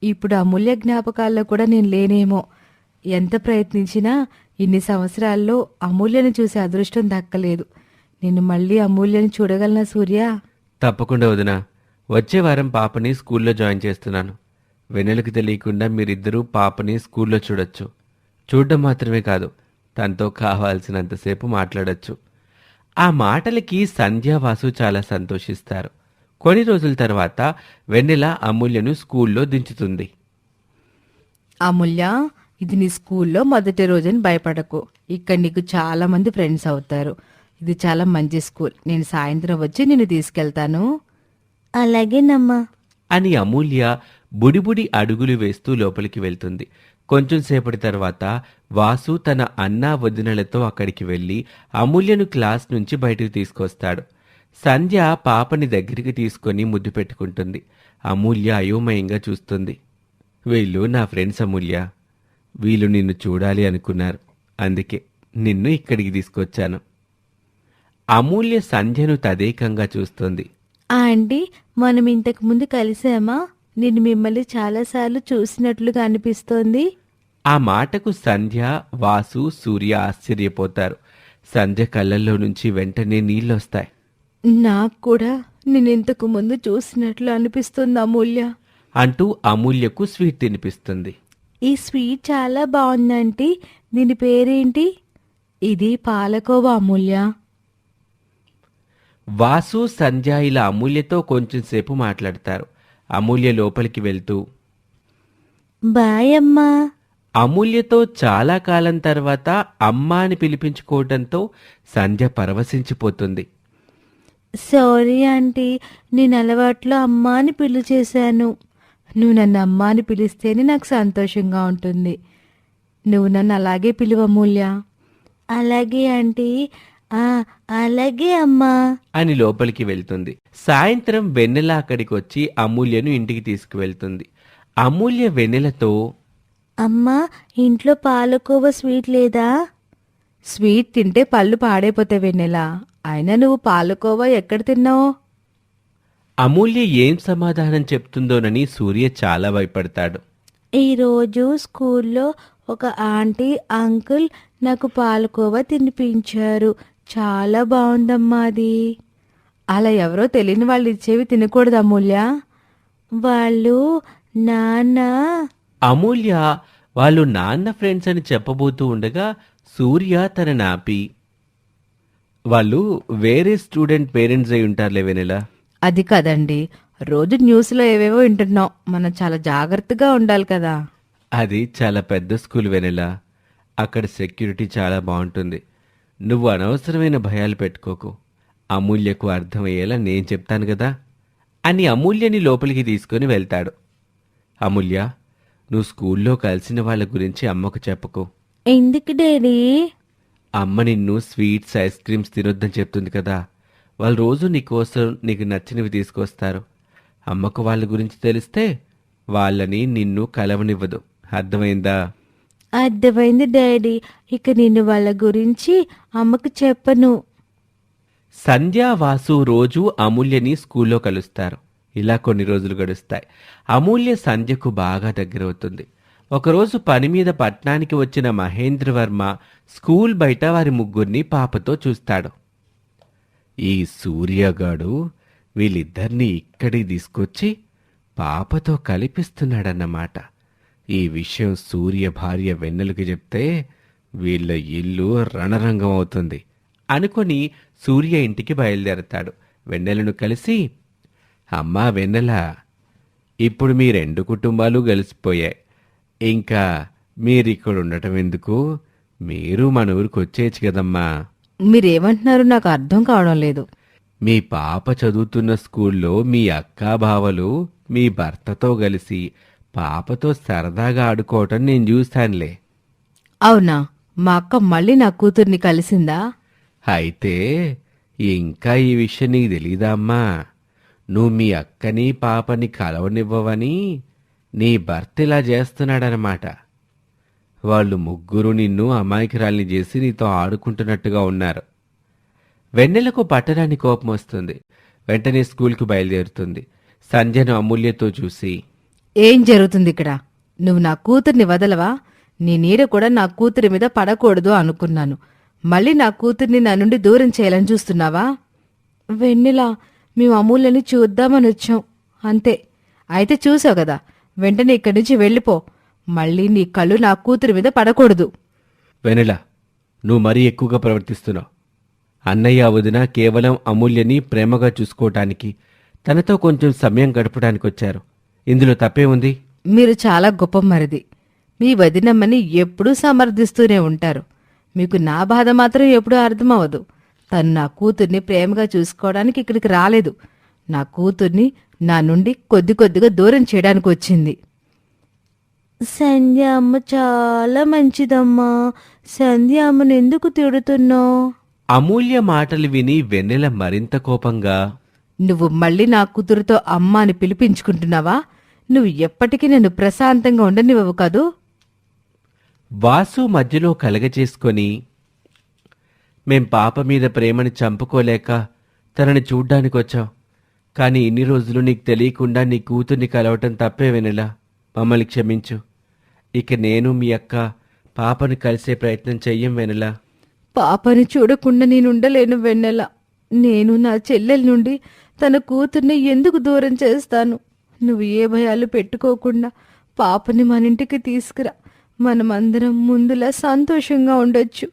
ఇప్పుడు అమూల్య జ్ఞాపకాల్లో కూడా నేను లేనేమో. ఎంత ప్రయత్నించినా ఇన్ని సంవత్సరాల్లో అమూల్యను చూసే అదృష్టం దక్కలేదు. నేను మళ్ళీ అమూల్యను చూడగలనా సూర్య? తప్పకుండా వదినా. వచ్చే వారం పాపని స్కూల్లో జాయిన్ చేస్తున్నాను. వెన్నెలకు తెలియకుండా మీరిద్దరూ పాపని స్కూల్లో చూడొచ్చు. చూడడం మాత్రమే కాదు, తనతో కావాల్సినంతసేపు మాట్లాడొచ్చు. ఆ మాటలకి సంధ్యావాసు చాలా సంతోషిస్తారు. కొన్ని రోజుల తర్వాత వెన్నెల అమూల్యను స్కూల్లో దించుతుంది. అమూల్య, ఇది నీ స్కూల్లో మొదటి రోజని భయపడకు. ఇక్కడ నీకు చాలా మంది ఫ్రెండ్స్ అవుతారు. ఇది చాలా మంచి స్కూల్. నేను సాయంత్రం వచ్చి నిన్ను తీసుకెళ్తాను. అలాగేనమ్మా. అని అమూల్య బుడిబుడి అడుగులు వేస్తూ లోపలికి వెళ్తుంది. కొంచెం సేపటి తర్వాత వాసు తన అన్నా వదినలతో అక్కడికి వెళ్ళి అమూల్యను క్లాస్ నుంచి బయటకు తీసుకొస్తాడు. సంధ్య పాపని దగ్గరికి తీసుకొని ముద్దు పెట్టుకుంటుంది. అమూల్య అయోమయంగా చూస్తుంది. వీళ్ళు నా ఫ్రెండ్స్ అమూల్య. వీళ్ళు నిన్ను చూడాలి అనుకున్నారు. అందుకే నిన్ను ఇక్కడికి తీసుకొచ్చాను. అమూల్య సంధ్యను తదేకంగా చూస్తుంది. ఆంటీ, మనం ఇంతకు ముందు కలిసామా? నేను మిమ్మల్ని చాలాసార్లు చూసినట్లుగా అనిపిస్తోంది. ఆ మాటకు సంధ్య, వాసు, సూర్య ఆశ్చర్యపోతారు. సంధ్య కళ్ళల్లో నుంచి వెంటనే నీళ్ళొస్తాయి. నాకు కూడా నేను ఇంతకు ముందు చూసినట్లు అనిపిస్తుంది అమూల్య అంటూ అమూల్యకు స్వీట్ తినిపిస్తుంది. ఈ స్వీట్ చాలా బాగుందంటీ. దీని పేరేంటి? ఇది పాలకోవా అమూల్య. వాసు, సంధ్య ఇలా అమూల్యతో కొంచెం సేపు మాట్లాడతారు. అమూల్య లోపలికి వెళ్తూ బాయ్ అమ్మా. అమూల్యతో చాలా కాలం తర్వాత అమ్మ అని పిలిపించుకోవడంతో సంధ్య పరవశించిపోతుంది. సారీ ఆంటీ, నేను అలవాట్లో అమ్మా అని పిలిచేశాను. నువ్వు నన్ను అమ్మ అని పిలిస్తేనే నాకు సంతోషంగా ఉంటుంది. నువ్వు నన్ను అలాగే పిలువు అమూల్య. అలాగే ఆంటీ. అలాగే అమ్మా. అని లోపలికి వెళ్తుంది. సాయంత్రం వెన్నెల అక్కడికి వచ్చి అమూల్యను ఇంటికి తీసుకువెళ్తుంది. అమూల్య వెన్నెలతో, అమ్మా, ఇంట్లో పాలకోవా స్వీట్ లేదా? స్వీట్ తింటే పళ్ళు పాడైపోతాయి వెన్నెలా. అయినా నువ్వు పాలకోవా ఎక్కడ తిన్నావు? అమూల్య ఏం సమాధానం చెప్తుందోనని సూర్య చాలా భయపడతాడు. ఈరోజు స్కూల్లో ఒక ఆంటీ, అంకుల్ నాకు పాలకోవా తినిపించారు. చాలా బాగుందమ్మా అది. అలా ఎవరో తెలియని వాళ్ళు ఇచ్చేవి తినకూడదు అమూల్య. వాళ్ళు నాన్న. అమూల్య వాళ్ళు నాన్న ఫ్రెండ్స్ అని చెప్పబోతూ ఉండగా సూర్య తన నాపి, వాళ్ళు వేరే స్టూడెంట్ పేరెంట్స్ అయి ఉంటారులే వెనెల. అది కదండి, రోజు న్యూస్లో ఏవేవో వింటున్నాం. మనం చాలా జాగ్రత్తగా ఉండాలి కదా. అది చాలా పెద్ద స్కూల్ వెనెల. అక్కడ సెక్యూరిటీ చాలా బాగుంటుంది. నువ్వు అనవసరమైన భయాలు పెట్టుకోకు. అమూల్యకు అర్థమయ్యేలా నేను చెప్తాను కదా అని అమూల్యని లోపలికి తీసుకొని వెళ్తాడు. అమూల్య, నువ్వు స్కూల్లో కలిసిన వాళ్ళ గురించి అమ్మకు చెప్పకు. ఎందుకు డాడీ? అమ్మ నిన్ను స్వీట్స్, ఐస్ క్రీమ్స్ తినొద్దని చెప్తుంది కదా. వాళ్ళు రోజు నీకోసం నీకు నచ్చినవి తీసుకొస్తారు. అమ్మకు వాళ్ళ గురించి తెలిస్తే వాళ్ళని నిన్ను కలవనివ్వదు. అర్థమైందా? అర్థమైంది డాడీ. ఇక నేను వాళ్ళ గురించి అమ్మకు చెప్పను. సంధ్య, వాసు రోజు అమూల్యని స్కూల్లో కలుస్తారు. ఇలా కొన్ని రోజులు గడుస్తాయి. అమూల్య సంధ్యకు బాగా దగ్గరవుతుంది. ఒకరోజు పని మీద పట్నానికి వచ్చిన మహేంద్రవర్మ స్కూల్ బయట వారి ముగ్గురిని పాపతో చూస్తాడు. ఈ సూర్యగాడు వీళ్ళిద్దరినీ ఇక్కడికి తీసుకొచ్చి పాపతో కలిపిస్తున్నాడన్నమాట. ఈ విషయం సూర్య భార్య వెన్నెలకు చెప్తే వీళ్ళ ఇల్లు రణరంగం అవుతుంది అనుకొని సూర్య ఇంటికి బయలుదేరతాడు. వెన్నెలను కలిసి, అమ్మా వెన్నెల, ఇప్పుడు మీ 2 కుటుంబాలు కలిసిపోయాయి. ఇంకా మీరిక్కడ ఉండటం ఎందుకు? మీరు మన ఊరికి వచ్చేయచ్చు కదమ్మా. మీరేమంటున్నారు నాకు అర్థం కావడం లేదు. మీ పాప చదువుతున్న స్కూల్లో మీ అక్కా బావలు మీ భర్తతో కలిసి పాపతో సరదాగా ఆడుకోవటం నేను చూస్తానులే. అవునా? మా అక్క మళ్ళీ నా కూతుర్ని కలిసిందా? అయితే ఇంకా ఈ విషయం నీకు తెలీదా అమ్మా? నువ్వు మీ అక్కని పాపని కలవనివ్వవని నీ భర్త ఇలా చేస్తున్నాడనమాట. వాళ్ళు ముగ్గురు నిన్ను అమాయకురాల్ని చేసి నీతో ఆడుకుంటున్నట్టుగా ఉన్నారు. వెన్నెలకు పట్టరాని కోపం వస్తుంది. వెంటనే స్కూల్కి బయలుదేరుతుంది. సంజయను అమూల్యతో చూసి, ఏం జరుగుతుంది ఇక్కడ? నువ్వు నా కూతుర్ని వదలవా? నీ నీడ కూడా నా కూతురి మీద పడకూడదు అనుకున్నాను. మళ్ళీ నా కూతుర్ని నా నుండి దూరం చేయాలని చూస్తున్నావా? వెన్నెలా, మేము అమూల్యని చూద్దామని వచ్చాం, అంతే. అయితే చూసావు కదా, వెంటనే ఇక్కడి నుంచి వెళ్ళిపో. మళ్ళీ నీ కళ్ళు నా కూతురి మీద పడకూడదు. వెన్నెల, నువ్వు మరీ ఎక్కువగా ప్రవర్తిస్తున్నావు. అన్నయ్య వదిన కేవలం అమూల్యని ప్రేమగా చూసుకోవటానికి, తనతో కొంచెం సమయం గడపడానికి వచ్చారు. ఇందులో తప్పే ఉంది? మీరు చాలా గొప్ప మరిది. మీ వదినమ్మని ఎప్పుడూ సమర్థిస్తూనే ఉంటారు. మీకు నా బాధ మాత్రం ఎప్పుడూ అర్థమవదు. తను నా కూతుర్ని ప్రేమగా చూసుకోవడానికి ఇక్కడికి రాలేదు. నా కూతుర్ని నా నుండి కొద్ది కొద్దిగా దూరం చేయడానికి వచ్చింది. సంధ్య అమ్మ చాలా మంచిదమ్మా. సంధ్య అమ్మను ఎందుకు తిడుతున్నావు? అమూల్య మాటలు విని వెన్నెల మరింత కోపంగా, నువ్వు మళ్ళీ నా కూతురుతో అమ్మ అని పిలిపించుకుంటున్నావా? నువ్వు ఎప్పటికీ నన్ను ప్రశాంతంగా ఉండనివ్వవు కదూ? వాసు మధ్యలో కలగచేసుకొని, మేం పాప మీద ప్రేమని చంపుకోలేక తనని చూడ్డానికొచ్చాం. కాని ఇన్ని రోజులు నీకు తెలియకుండా నీ కూతుర్ని కలవటం తప్పే వెన్నెల. మమ్మల్ని క్షమించు. ఇక నేను మీ అక్క పాపను కలిసే ప్రయత్నం చెయ్యం వెన్నెల. పాపని చూడకుండా నేనుండలేను వెన్నెల. నేను నా చెల్లెల నుండి తన కూతుర్ని ఎందుకు దూరం చేస్తాను? నువ్వు ఏ భయాలు పెట్టుకోకుండా పాపని మన ఇంటికి తీసుకురా. మనమందరం ముందులా సంతోషంగా ఉండొచ్చు.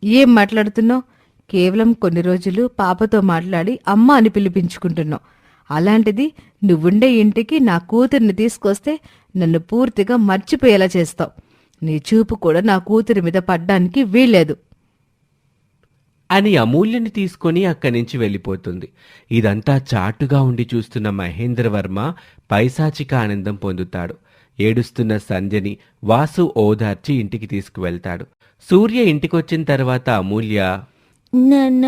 ఏం మాట్లాడుతున్నావు? కేవలం కొన్ని రోజులు పాపతో మాట్లాడి అమ్మ అని పిలిపించుకుంటున్నావు. అలాంటిది నువ్వుండే ఇంటికి నా కూతుర్ని తీసుకొస్తే నన్ను పూర్తిగా మర్చిపోయేలా చేస్తావు. నీ చూపు కూడా నా కూతురి మీద పడ్డానికి వీల్లేదు అని అమూల్యని తీసుకొని అక్కడి నుంచి వెళ్ళిపోతుంది. ఇదంతా చాటుగా ఉండి చూస్తున్న మహేంద్రవర్మ పైశాచిక ఆనందం పొందుతాడు. ఏడుస్తున్న సంధ్యని వాసు ఓదార్చి ఇంటికి తీసుకువెళ్తాడు. సూర్య ఇంటికొచ్చిన తర్వాత అమూల్య, నాన్న,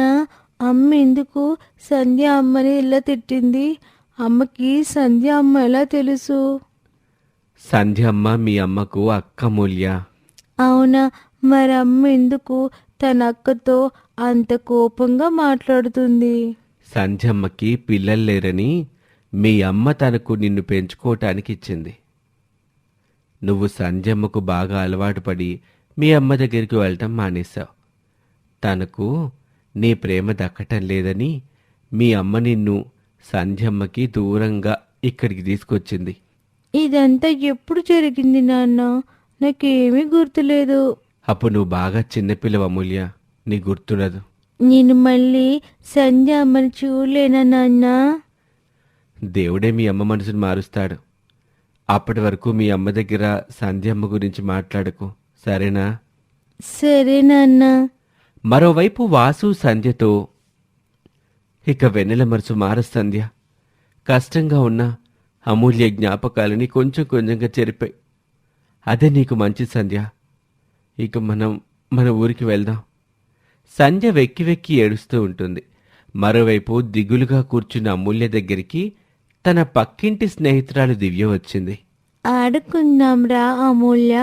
అమ్మ ఎందుకు సంధ్య అమ్మని ఇలా తిట్టింది? అమ్మకి సంధ్య అమ్మ ఎలా తెలుసు? సంధ్యమ్మ మీ అమ్మకు అక్క మూల్య. అవునా? మరి అమ్మ ఎందుకు తన అక్కతో అంత కోపంగా మాట్లాడుతుంది? సంధ్యమ్మకి పిల్లలు లేరని మీ అమ్మ తనకు నిన్ను పెంచుకోవటానికి ఇచ్చింది. నువ్వు సంధ్యమ్మకు బాగా అలవాటు పడి మీ అమ్మ దగ్గరికి వెళ్ళటం మానేశావు. తనకు నీ ప్రేమ దక్కటం లేదని మీ అమ్మ నిన్ను సంధ్యమ్మకి దూరంగా ఇక్కడికి తీసుకొచ్చింది. ఇదంతా ఎప్పుడు జరిగింది నాన్న? నాకేమీ గుర్తులేదు. అప్పుడు నువ్వు బాగా చిన్నపిల్లవ అమూల్య, నీ గుర్తుండదు. నేను మళ్ళీ సంధ్య అమ్మని చూడలేనా నాన్న? దేవుడే మీ అమ్మ మనసును మారుస్తాడు. అప్పటి వరకు మీ అమ్మ దగ్గర సంధ్యమ్మ గురించి మాట్లాడకు, సరేనా? సరే నాన్న. మరోవైపు వాసు సంధ్యతో, ఇక వెన్నెల మనసు మారదు సంధ్య. కష్టంగా ఉన్న అమూల్య జ్ఞాపకాలని కొంచెం కొంచెంగా చెరిపాయి. అదే నీకు మంచి సంధ్య. ఇక మన ఊరికి వెళ్దాం. సంధ్య వెక్కి వెక్కి ఏడుస్తూ ఉంటుంది. మరోవైపు దిగులుగా కూర్చున్న అమూల్య దగ్గరికి తన పక్కింటి స్నేహితురాలు దివ్య వచ్చింది. ఆడుకుందాంరా అమూల్య.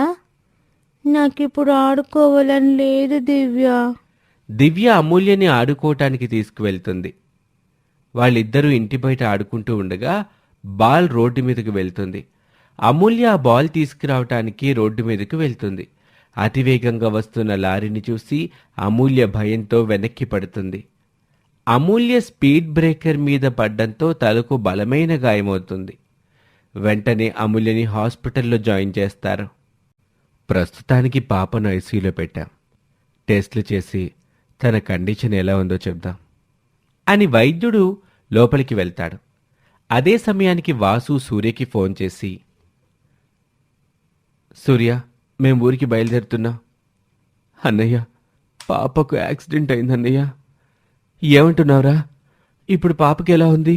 నాకిప్పుడు ఆడుకోవాలని లేదు దివ్య. దివ్య అమూల్యని ఆడుకోవటానికి తీసుకువెళ్తుంది. వాళ్ళిద్దరూ ఇంటి బయట ఆడుకుంటూ ఉండగా బాల్ రోడ్డు మీదకి వెళ్తుంది. అమూల్య ఆ బాల్ తీసుకురావటానికి రోడ్డు మీదకి వెళ్తుంది. అతివేగంగా వస్తున్న లారీని చూసి అమూల్య భయంతో వెనక్కి పడుతుంది. అమూల్య స్పీడ్ బ్రేకర్ మీద పడ్డంతో తలకు బలమైన గాయమవుతుంది. వెంటనే అమూల్యని హాస్పిటల్లో జాయిన్ చేస్తారు. ప్రస్తుతానికి పాపను ఐసీయూలో పెట్టాం. టెస్టులు చేసి తన కండిషన్ ఎలా ఉందో చెప్దాం అని వైద్యుడు లోపలికి వెళ్తాడు. అదే సమయానికి వాసు సూర్యకి ఫోన్ చేసి, సూర్య, మేం ఊరికి బయలుదేరుతున్నాం. అన్నయ్య, పాపకు యాక్సిడెంట్ అయిందన్నయ్య. ఏమంటున్నావురా? ఇప్పుడు పాపకి ఎలా ఉంది?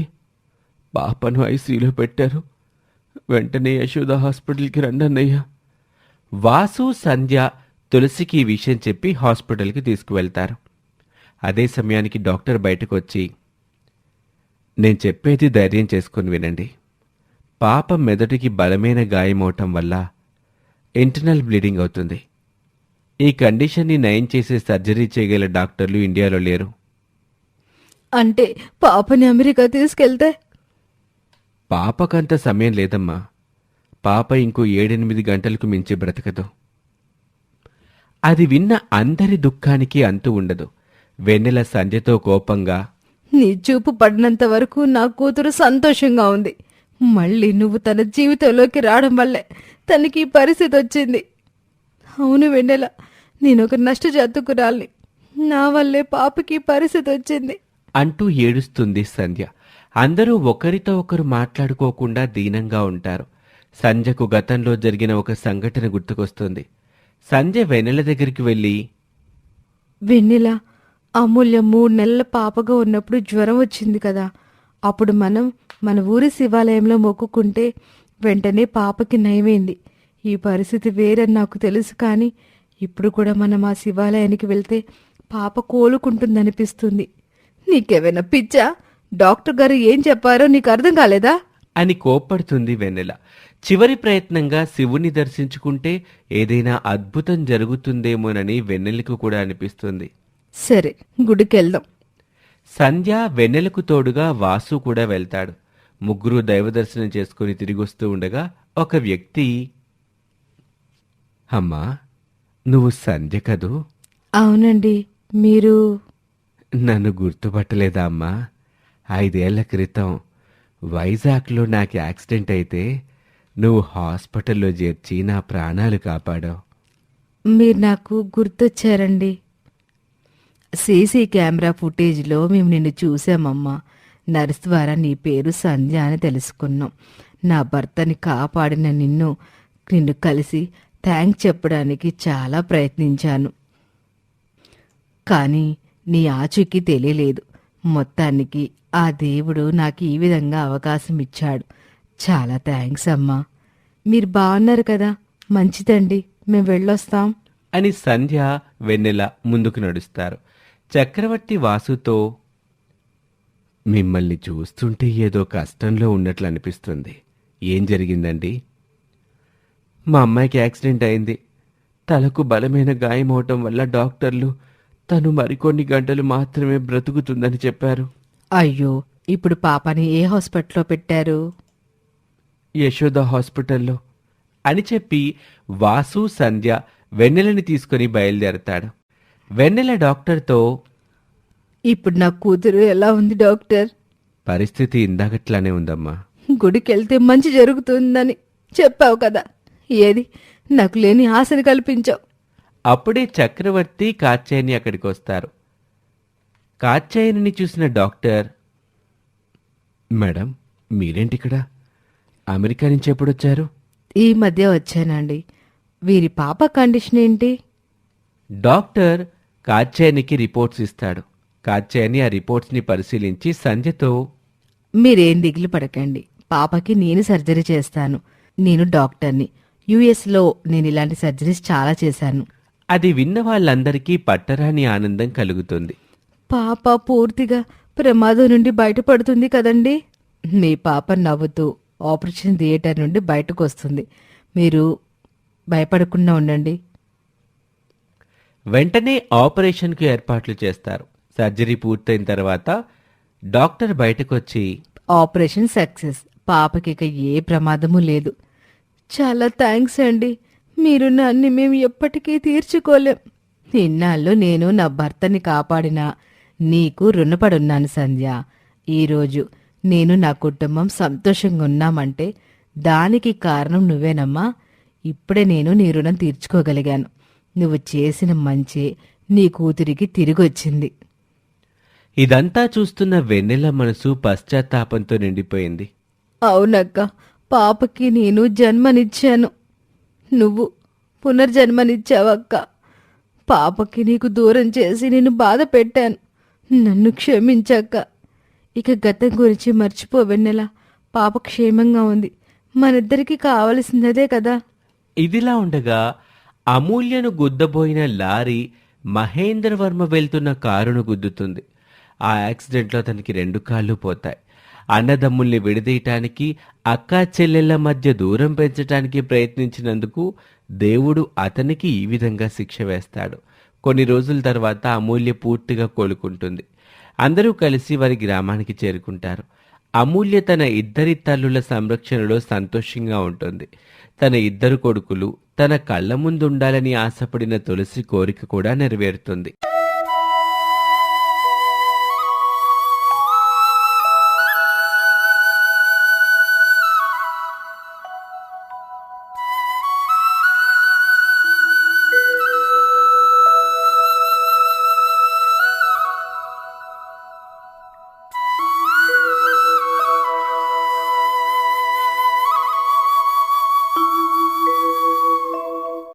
పాపను ఐసీయూలో పెట్టారు. వెంటనే యశోద హాస్పిటల్కి రండి అన్నయ్య. వాసు సంధ్య తులసికి ఈ విషయం చెప్పి హాస్పిటల్కి తీసుకువెళ్తారు. అదే సమయానికి డాక్టర్ బయటకు వచ్చి, నేను చెప్పేది ధైర్యం చేసుకుని వినండి. పాప మెదడుకి బలమైన గాయమవటం వల్ల ఇంటర్నల్ బ్లీడింగ్ అవుతుంది. ఈ కండిషన్ని నయం చేసే సర్జరీ చేయగల డాక్టర్లు ఇండియాలో లేరు. అంటే పాపని అమెరికా తీసుకెళ్తే? పాపకంత సమయం లేదమ్మా. పాప ఇంకో 7-8 గంటలకు మించి బ్రతకదు. అది విన్న అందరి దుఃఖానికి అంతు ఉండదు. వెన్నెల సంధ్యతో కోపంగా, నీ చూపు పడినంత వరకు నా కూతురు సంతోషంగా ఉంది. మళ్ళీ నువ్వు తన జీవితంలోకి రావడం వల్లే తనకి ఈ పరిస్థితి వచ్చింది. అవును వెన్నెల, నేనొక నష్టజాతకురాల్ని. నా వల్లే పాపకి ఈ పరిస్థితి వచ్చింది అంటూ ఏడుస్తుంది సంధ్య. అందరూ ఒకరితో ఒకరు మాట్లాడుకోకుండా దీనంగా ఉంటారు. సంధ్యకు గతంలో జరిగిన ఒక సంఘటన గుర్తుకొస్తుంది. సంధ్య వెన్నెల దగ్గరికి వెళ్ళి, వెన్నెల, అమూల్య 3 నెలల పాపగా ఉన్నప్పుడు జ్వరం వచ్చింది కదా. అప్పుడు మనం మన ఊరి శివాలయంలో మొక్కుకుంటే వెంటనే పాపకి నయమైంది. ఈ పరిస్థితి వేరని నాకు తెలుసు, కానీ ఇప్పుడు కూడా మనం ఆ శివాలయానికి వెళ్తే పాప కోలుకుంటుందనిపిస్తుంది. నీకేమైనా పిచ్చా? డాక్టర్ గారు ఏం చెప్పారో నీకు అర్థం కాలేదా? అని కోప్పడుతుంది వెన్నెల. చివరి ప్రయత్నంగా శివుని దర్శించుకుంటే ఏదైనా అద్భుతం జరుగుతుందేమోనని వెన్నెలకు కూడా అనిపిస్తుంది. సరే, గుడికెళ్దాం. సంధ్య, వెన్నెలకు తోడుగా వాసు కూడా వెళ్తాడు. ముగ్గురు దైవదర్శనం చేసుకుని తిరిగొస్తూ ఉండగా ఒక వ్యక్తి, అమ్మా, నువ్వు సంధ్య కదూ? అవునండి. మీరు? నన్ను గుర్తుపట్టలేదా అమ్మా? 5 ఏళ్ల క్రితం వైజాగ్లో నాకు యాక్సిడెంట్ అయితే నువ్వు హాస్పిటల్లో చేర్చి నా ప్రాణాలు కాపాడావు. మీరు నాకు గుర్తొచ్చారండి. సీసీ కెమెరా ఫుటేజ్లో మేము నిన్ను చూసామమ్మా. నర్స్ ద్వారా నీ పేరు సంధ్య అని తెలుసుకున్నాం. నా భర్తని కాపాడిన నిన్ను కలిసి థ్యాంక్స్ చెప్పడానికి చాలా ప్రయత్నించాను, కానీ నీ ఆచూకీ తెలియలేదు. మొత్తానికి ఆ దేవుడు నాకు ఈ విధంగా అవకాశం ఇచ్చాడు. చాలా థ్యాంక్స్ అమ్మా. మీరు బాగున్నారు కదా? మంచిదండి, మేము వెళ్ళొస్తాం అని సంధ్య, వెన్నెల ముందుకు నడుస్తారు. చక్రవర్తి వాసుతో, మిమ్మల్ని చూస్తుంటే ఏదో కష్టంలో ఉన్నట్లు అనిపిస్తుంది. ఏం జరిగిందండి? మా అమ్మాయికి యాక్సిడెంట్ అయింది. తలకు బలమైన గాయం అవటం వల్ల డాక్టర్లు తను మరికొన్ని గంటలు మాత్రమే బ్రతుకుతుందని చెప్పారు. అయ్యో, ఇప్పుడు పాపని ఏ హాస్పిటల్లో పెట్టారు? యశోద హాస్పిటల్లో అని చెప్పి వాసు, సంధ్య వెన్నెలని తీసుకుని బయలుదేరతాడు. వెన్నెల డాక్టర్తో, ఇప్పుడు నా కూతురు ఎలా ఉంది డాక్టర్? పరిస్థితి ఇందాకట్లానే ఉందమ్మా. గుడికెళ్తే మంచి జరుగుతుందని చెప్పావు కదా, ఏది నాకు లేని ఆశని కల్పించావు. అప్పుడే చక్రవర్తి, కాత్యాయని అక్కడికి వస్తారు. కాత్యాయనిని చూసిన డాక్టర్, మేడం, మీరేంటిక్కడ? అమెరికా నుంచి ఎప్పుడొచ్చారు? ఈ మధ్య వచ్చానండి. వీరి పాప కండిషన్ ఏంటి? డాక్టర్ కాత్యాయనికి రిపోర్ట్స్ ఇస్తాడు. కాత్యాయని ఆ రిపోర్ట్స్ని పరిశీలించి సంధ్యతో, మీరేం దిగులు పడకండి, పాపకి నేను సర్జరీ చేస్తాను. నేను డాక్టర్ని. యుఎస్లో నేను ఇలాంటి సర్జరీస్ చాలా చేశాను. అది విన్న వాళ్ళందరికీ పట్టరాని ఆనందం కలుగుతుంది. పాప పూర్తిగా ప్రమాదం నుండి బయటపడుతుంది కదండి. మీ పాప నవ్వుతూ ఆపరేషన్ థియేటర్ నుండి బయటకు వస్తుంది. మీరు భయపడకుండా ఉండండి. వెంటనే ఆపరేషన్కు ఏర్పాట్లు చేస్తారు. సర్జరీ పూర్తయిన తర్వాత డాక్టర్ బయటకొచ్చి, ఆపరేషన్ సక్సెస్. పాపకి ఇక ఏ ప్రమాదము లేదు. చాలా థ్యాంక్స్ అండి. మీరు నన్ను మేము ఎప్పటికీ తీర్చుకోలేం. ఇన్నాళ్ళు నేను నా భర్తని కాపాడిన నీకు రుణపడున్నాను సంధ్య. ఈరోజు నేను నా కుటుంబం సంతోషంగా ఉన్నామంటే దానికి కారణం నువ్వేనమ్మా. ఇప్పుడే నేను నీ రుణం తీర్చుకోగలిగాను. నువ్వు చేసిన మంచే నీ కూతురికి తిరిగొచ్చింది. ఇదంతా చూస్తున్న వెన్నెల మనసు పశ్చాత్తాపంతో నిండిపోయింది. అవునక్క, పాపకి నేను జన్మనిచ్చాను. నువ్వు పునర్జన్మనిచ్చావక్క. పాపకి నీకు దూరం చేసి నేను బాధ పెట్టాను. నన్ను క్షమించక్క. ఇక గతం గురించి మర్చిపో వెన్నెల. పాప క్షేమంగా ఉంది. మనిద్దరికీ కావలసినదే కదా. ఇదిలా ఉండగా అమూల్యను గుద్దబోయిన లారీ మహేంద్రవర్మ వెళ్తున్న కారును గుద్దుతుంది. ఆ యాక్సిడెంట్లో అతనికి 2 కాళ్ళు పోతాయి. అన్నదమ్ముల్ని విడదీయటానికి, అక్కా చెల్లెళ్ల మధ్య దూరం పెంచటానికి ప్రయత్నించినందుకు దేవుడు అతనికి ఈ విధంగా శిక్ష వేస్తాడు. కొన్ని రోజుల తర్వాత అమూల్య పూర్తిగా కోలుకుంటుంది. అందరూ కలిసి వారి గ్రామానికి చేరుకుంటారు. అమూల్య తన 2 తల్లుల సంరక్షణలో సంతోషంగా ఉంటుంది. తన 2 కొడుకులు తన కళ్ళ ముందుండాలని ఆశపడిన తులసి కోరిక కూడా నెరవేరుతుంది.